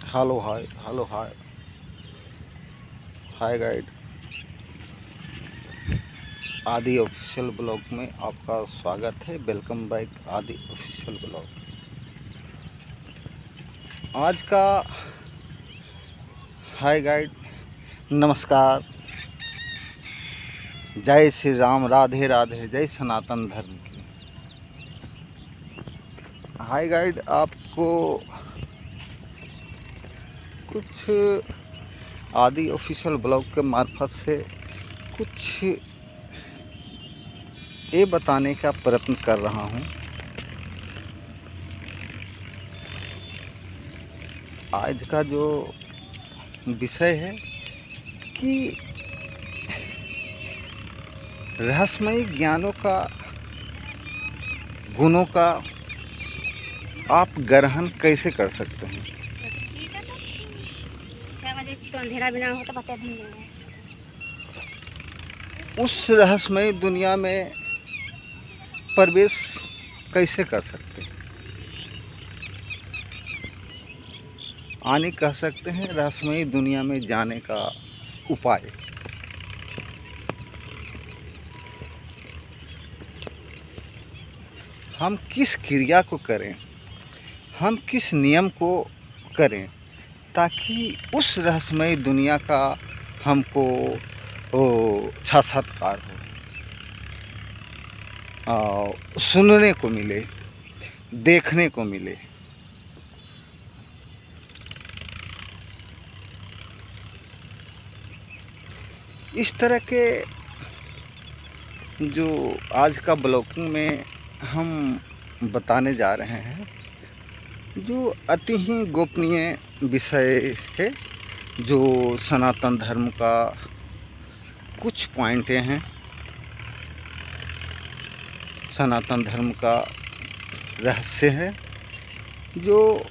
Hello hi hello hi हाय guide आदि official blog में आपका स्वागत है। वेलकम बैक आदि ऑफिशियल ब्लॉग। आज का हाय गाइड, नमस्कार, जय श्री राम, राधे राधे, जय सनातन धर्म की। हाय गाइड, आपको कुछ आदि ऑफिशियल ब्लॉग के मार्फत से कुछ ये बताने का प्रयत्न कर रहा हूँ। आज का जो विषय है कि रहस्यमयी ज्ञानों का, गुणों का आप ग्रहण कैसे कर सकते हैं। 6 बजे तो अंधेरा भी ना हो तो बता देंगे। उस रहस्यमयी दुनिया में प्रवेश कैसे कर सकते हैं, आने कह सकते हैं रहस्यमयी दुनिया में जाने का उपाय। हम किस क्रिया को करें, हम किस नियम को करें ताकि उस रहस्यमयी दुनिया का हमको साक्षात्कार हो, सुनने को मिले, देखने को मिले। इस तरह के जो आज का ब्लॉगिंग में हम बताने जा रहे हैं, जो अति ही गोपनीय विषय है, जो सनातन धर्म का कुछ पॉइंटें हैं, सनातन धर्म का रहस्य है, जो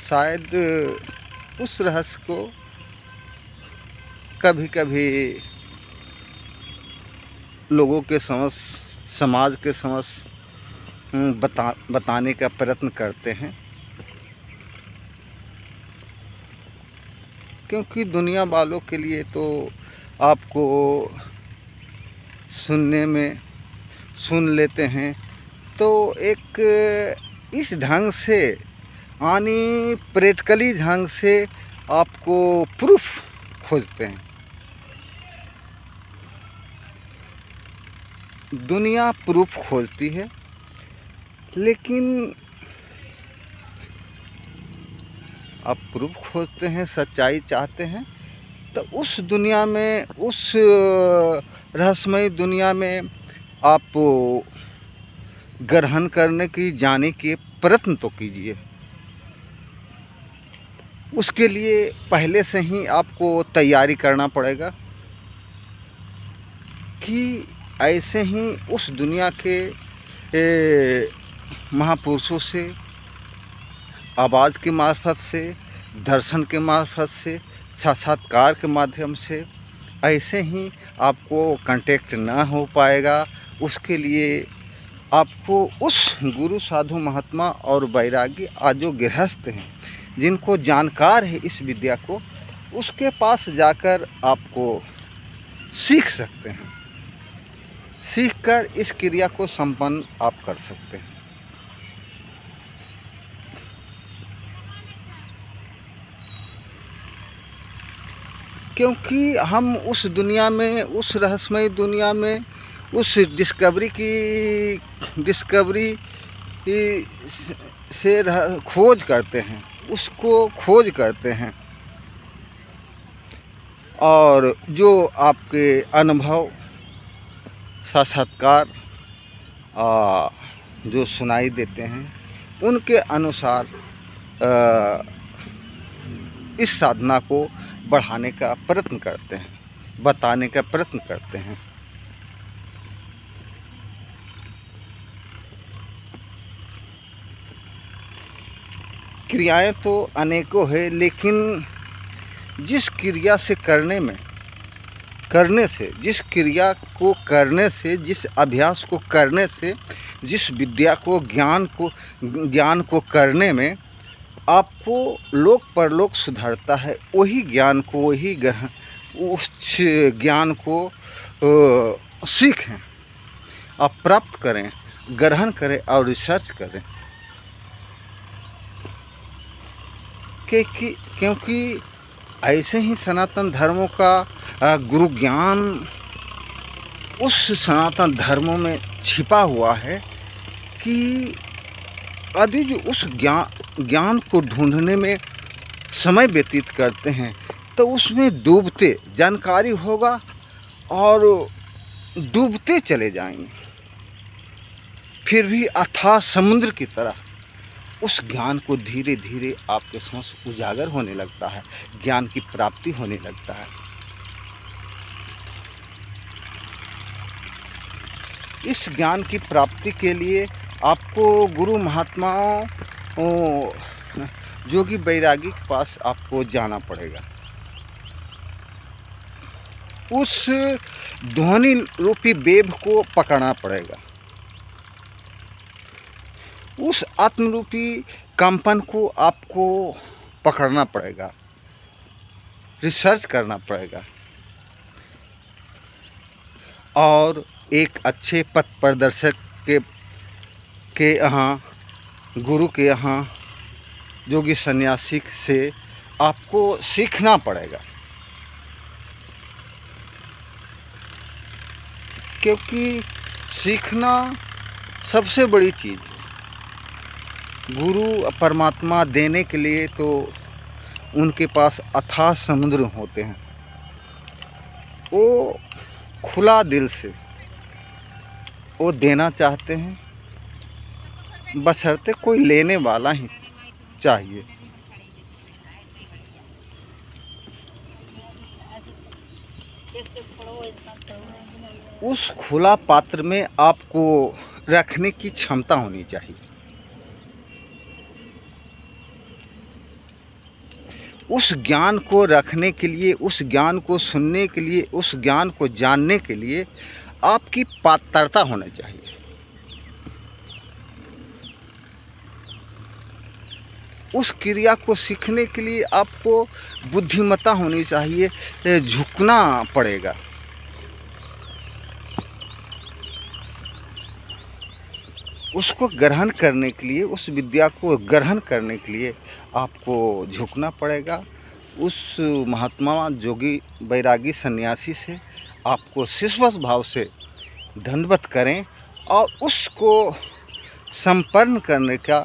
शायद उस रहस्य को कभी कभी लोगों के समझ, समाज के समझ बताने का प्रयत्न करते हैं, क्योंकि दुनिया वालों के लिए तो आपको सुनने में सुन लेते हैं तो एक इस ढंग से, यानी प्रैक्टिकली ढंग से आपको प्रूफ खोजते हैं। दुनिया प्रूफ खोजती है, लेकिन आप प्रूफ खोजते हैं, सच्चाई चाहते हैं, तो उस दुनिया में, उस रहस्यमयी दुनिया में आप ग्रहण करने की, जाने के प्रयत्न तो कीजिए। उसके लिए पहले से ही आपको तैयारी करना पड़ेगा कि ऐसे ही उस दुनिया के महापुरुषों से, आवाज़ के मार्फत से, दर्शन के मार्फत से, साक्षात्कार के माध्यम से ऐसे ही आपको कांटेक्ट ना हो पाएगा। उसके लिए आपको उस गुरु, साधु, महात्मा और वैरागी आज जो गृहस्थ हैं, जिनको जानकार है इस विद्या को, उसके पास जाकर आपको सीख सकते हैं। सीखकर इस क्रिया को संपन्न आप कर सकते हैं। क्योंकि हम उस दुनिया में, उस रहस्यमयी दुनिया में, उस डिस्कवरी से खोज करते हैं, उसको खोज करते हैं, और जो आपके अनुभव, साक्षात्कार जो सुनाई देते हैं, उनके अनुसार इस साधना को बढ़ाने का प्रयत्न करते हैं, बताने का प्रयत्न करते हैं। क्रियाएं तो अनेकों है, लेकिन जिस क्रिया से जिस क्रिया को करने से, जिस अभ्यास को करने से, जिस विद्या को, ज्ञान को करने में आपको लोक परलोक सुधारता है, वही ज्ञान को, वही ग्रहण, उस ज्ञान को सीखें, आप प्राप्त करें, ग्रहण करें और रिसर्च करें। क्योंकि ऐसे ही सनातन धर्मों का गुरु ज्ञान उस सनातन धर्मों में छिपा हुआ है कि यदि जो उस ज्ञान को ढूंढने में समय व्यतीत करते हैं तो उसमें डूबते, जानकारी होगा और डूबते चले जाएंगे, फिर भी अथाह समुद्र की तरह उस ज्ञान को धीरे धीरे आपके समक्ष उजागर होने लगता है, ज्ञान की प्राप्ति होने लगता है। इस ज्ञान की प्राप्ति के लिए आपको गुरु महात्माओं, जोगी बैरागी के पास आपको जाना पड़ेगा। उस ध्वनि रूपी वेव को पकड़ना पड़ेगा, उस आत्मरूपी कंपन को आपको पकड़ना पड़ेगा, रिसर्च करना पड़ेगा और एक अच्छे पथ प्रदर्शक के यहाँ, गुरु के यहाँ, जोगी सन्यासी से आपको सीखना पड़ेगा। क्योंकि सीखना सबसे बड़ी चीज़ है। गुरु परमात्मा देने के लिए तो उनके पास अथाह समुद्र होते हैं, वो खुला दिल से वो देना चाहते हैं, बशर्ते कोई लेने वाला ही चाहिए। उस खुला पात्र में आपको रखने की क्षमता होनी चाहिए। उस ज्ञान को रखने के लिए, उस ज्ञान को सुनने के लिए, उस ज्ञान को जानने के लिए आपकी पात्रता होनी चाहिए। उस क्रिया को सीखने के लिए आपको बुद्धिमत्ता होनी चाहिए, झुकना पड़ेगा। उसको ग्रहण करने के लिए, उस विद्या को ग्रहण करने के लिए आपको झुकना पड़ेगा। उस महात्मा जोगी बैरागी सन्यासी से आपको शिष्वस भाव से दंडवत करें और उसको संपन्न करने का,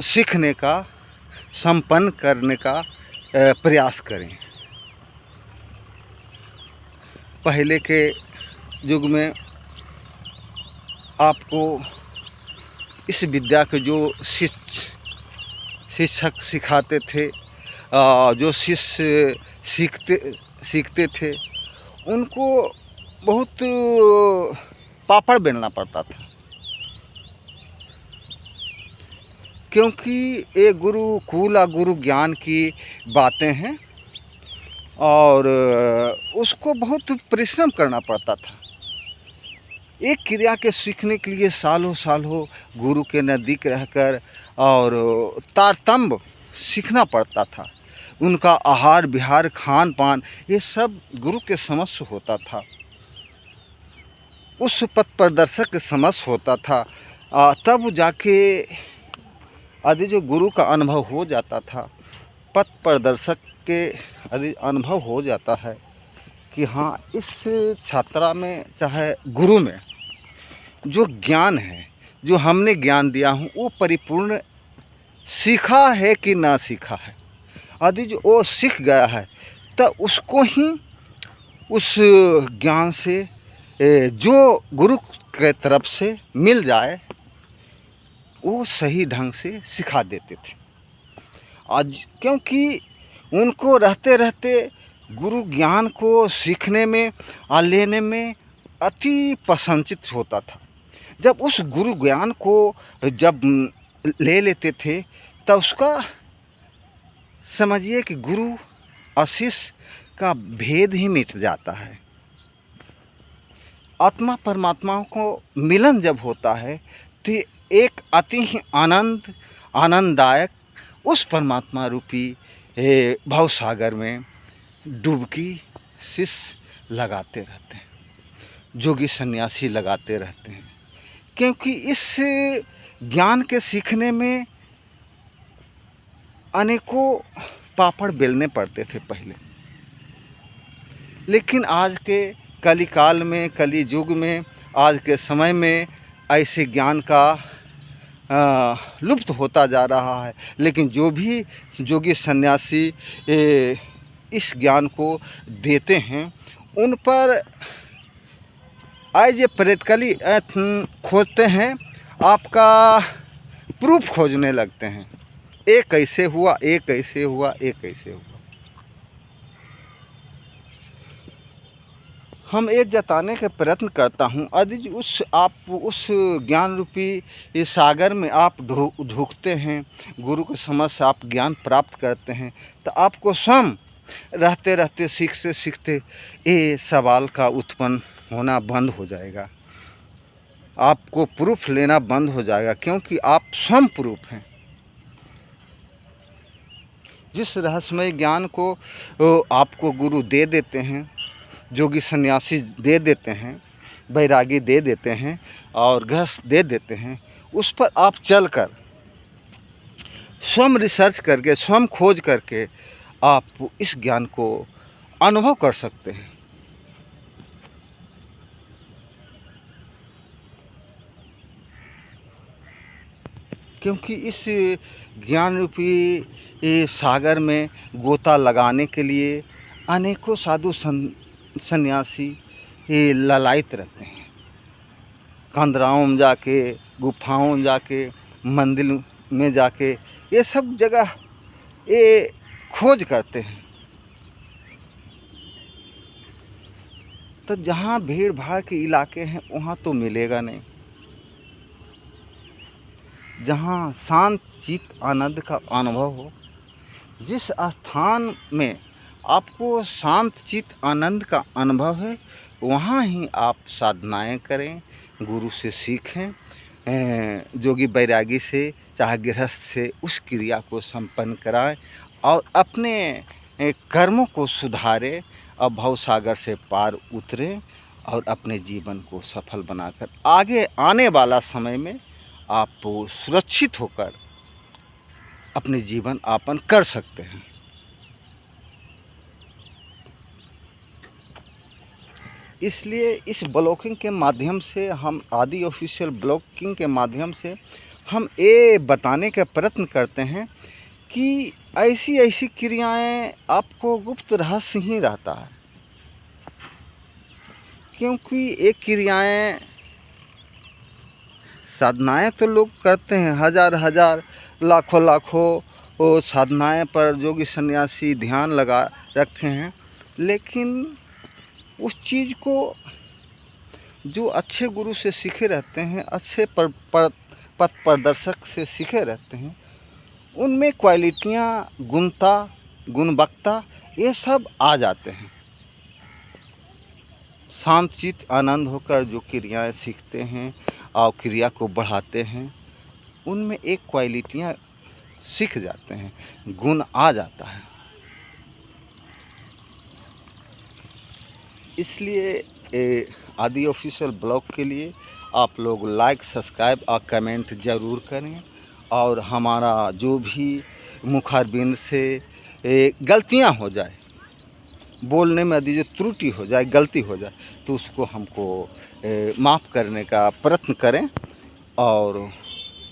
सीखने का, संपन्न करने का प्रयास करें। पहले के युग में आपको इस विद्या के जो शिक्षक सिखाते थे, जो शिष्य सीखते थे, उनको बहुत पापड़ बेलना पड़ता था। क्योंकि ये गुरुकुल और गुरु ज्ञान की बातें हैं और उसको बहुत परिश्रम करना पड़ता था। एक क्रिया के सीखने के लिए सालों सालों गुरु के नज़दीक रहकर और तारतम्य सीखना पड़ता था। उनका आहार विहार, खान पान, ये सब गुरु के समक्ष होता था, उस पथ प्रदर्शक के समक्ष होता था। तब जाके यदि जो गुरु का अनुभव हो जाता था, पथ प्रदर्शक के यदि अनुभव हो जाता है कि हाँ, इस छात्रा में चाहे गुरु में जो ज्ञान है, जो हमने ज्ञान दिया हूँ, वो परिपूर्ण सीखा है कि ना सीखा है। यदि जो वो सीख गया है तो उसको ही उस ज्ञान से जो गुरु के तरफ से मिल जाए वो सही ढंग से सिखा देते थे। आज क्योंकि उनको रहते रहते गुरु ज्ञान को सीखने में और लेने में अति प्रसन्नचित होता था। जब उस गुरु ज्ञान को जब ले लेते थे तब उसका समझिए कि गुरु और शिष्य का भेद ही मिट जाता है। आत्मा परमात्मा को मिलन जब होता है तो एक अति ही आनंददायक उस परमात्मा रूपी भव सागर में डुबकी शिष्य लगाते रहते हैं, जोगी सन्यासी लगाते रहते हैं। क्योंकि इस ज्ञान के सीखने में अनेकों पापड़ बेलने पड़ते थे पहले, लेकिन आज के कलिकाल में, कली युग में, आज के समय में ऐसे ज्ञान का लुप्त होता जा रहा है। लेकिन जो भी योगी सन्यासी इस ज्ञान को देते हैं, उन पर आज ये प्रैक्टिकली खोजते हैं, आपका प्रूफ खोजने लगते हैं, ये कैसे हुआ, ये कैसे हुआ, ये कैसे हुआ। हम ये जताने का प्रयत्न करता हूँ, यदि आप उस ज्ञान रूपी इस सागर में आप झुकते हैं, गुरु के समझ से आप ज्ञान प्राप्त करते हैं, तो आपको स्वयं रहते रहते, सीखते सीखते ये सवाल का उत्पन्न होना बंद हो जाएगा, आपको प्रूफ लेना बंद हो जाएगा, क्योंकि आप स्वयं प्रूफ हैं। जिस रहस्यमय ज्ञान को आपको गुरु दे देते हैं, जोगी सन्यासी दे देते हैं, बैरागी दे देते हैं और गृहस्थ दे देते हैं, उस पर आप चलकर स्वयं रिसर्च करके, स्वयं खोज करके आप इस ज्ञान को अनुभव कर सकते हैं। क्योंकि इस ज्ञान रूपी सागर में गोता लगाने के लिए अनेकों साधु सन्यासी ललायित रहते हैं, कंदराओं में जाके, गुफाओं में जाके, मंदिर में जाके, ये सब जगह ये खोज करते हैं। तो जहाँ भीड़ भाड़ के इलाके हैं वहाँ तो मिलेगा नहीं। जहाँ शांत चित्त आनंद का अनुभव हो, जिस स्थान में आपको शांत चित्त आनंद का अनुभव है, वहाँ ही आप साधनाएं करें, गुरु से सीखें, जोगी बैरागी से, चाहे गृहस्थ से उस क्रिया को संपन्न कराएं और अपने कर्मों को सुधारें और भवसागर से पार उतरें और अपने जीवन को सफल बनाकर आगे आने वाला समय में आप सुरक्षित होकर अपने जीवन यापन कर सकते हैं। इसलिए इस ब्लॉगिंग के माध्यम से, हम आदि ऑफिशियल ब्लॉगिंग के माध्यम से हम ये बताने का प्रयत्न करते हैं कि ऐसी ऐसी क्रियाएं आपको गुप्त रहस्य ही रहता है। क्योंकि ये क्रियाएं, साधनाएं तो लोग करते हैं, हजार हजार, लाखों लाखों वो साधनाएं पर जोगी सन्यासी ध्यान लगा रखे हैं, लेकिन उस चीज़ को जो अच्छे गुरु से सीखे रहते हैं, अच्छे पथ प्रदर्शक से सीखे रहते हैं, उनमें क्वालिटियाँ, गुणवत्ता ये सब आ जाते हैं। शांत चित्त आनंद होकर जो क्रियाएं सीखते हैं और क्रिया को बढ़ाते हैं, उनमें एक क्वालिटियाँ सीख जाते हैं, गुण आ जाता है। इसलिए आदि ऑफिशियल ब्लॉग के लिए आप लोग लाइक, सब्सक्राइब और कमेंट ज़रूर करें, और हमारा जो भी मुखारबिंद से गलतियां हो जाए, बोलने में यदि जो त्रुटि हो जाए, गलती हो जाए, तो उसको हमको माफ़ करने का प्रयत्न करें। और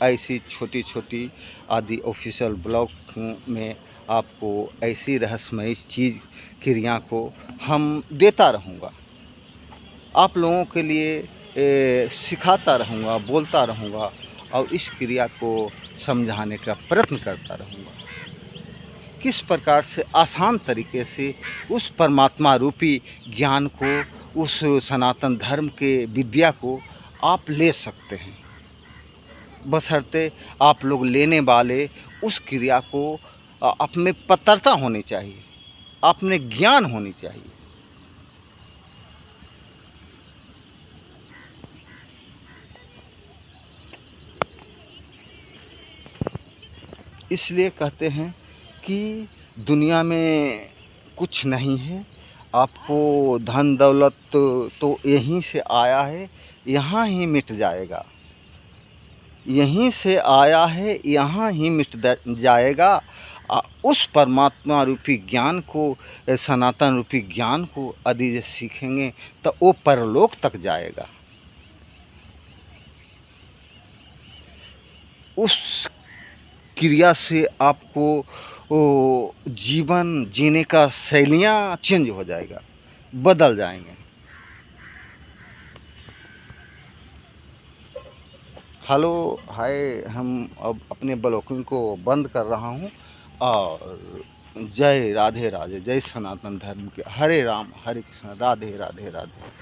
ऐसी छोटी छोटी आदि ऑफिशियल ब्लॉग में आपको ऐसी रहस्यमय चीज़, क्रिया को हम देता रहूँगा, आप लोगों के लिए सिखाता रहूँगा, बोलता रहूँगा और इस क्रिया को समझाने का प्रयत्न करता रहूँगा, किस प्रकार से आसान तरीके से उस परमात्मा रूपी ज्ञान को, उस सनातन धर्म के विद्या को आप ले सकते हैं, बशर्ते आप लोग लेने वाले उस क्रिया को आप में पत्रता होनी चाहिए, आप में ज्ञान होनी चाहिए। इसलिए कहते हैं कि दुनिया में कुछ नहीं है, आपको धन दौलत तो यहीं से आया है, यहाँ ही मिट जाएगा। यहीं से आया है, यहाँ ही जाएगा। उस परमात्मा रूपी ज्ञान को, सनातन रूपी ज्ञान को यदि जे सीखेंगे तो वो परलोक तक जाएगा। उस क्रिया से आपको वो जीवन जीने का शैलियाँ चेंज हो जाएगा, बदल जाएंगे। हेलो हाय, हम अब अपने ब्लॉगिंग को बंद कर रहा हूँ और जय राधे राधे, जय सनातन धर्म के। हरे राम हरे कृष्ण, राधे राधे राधे।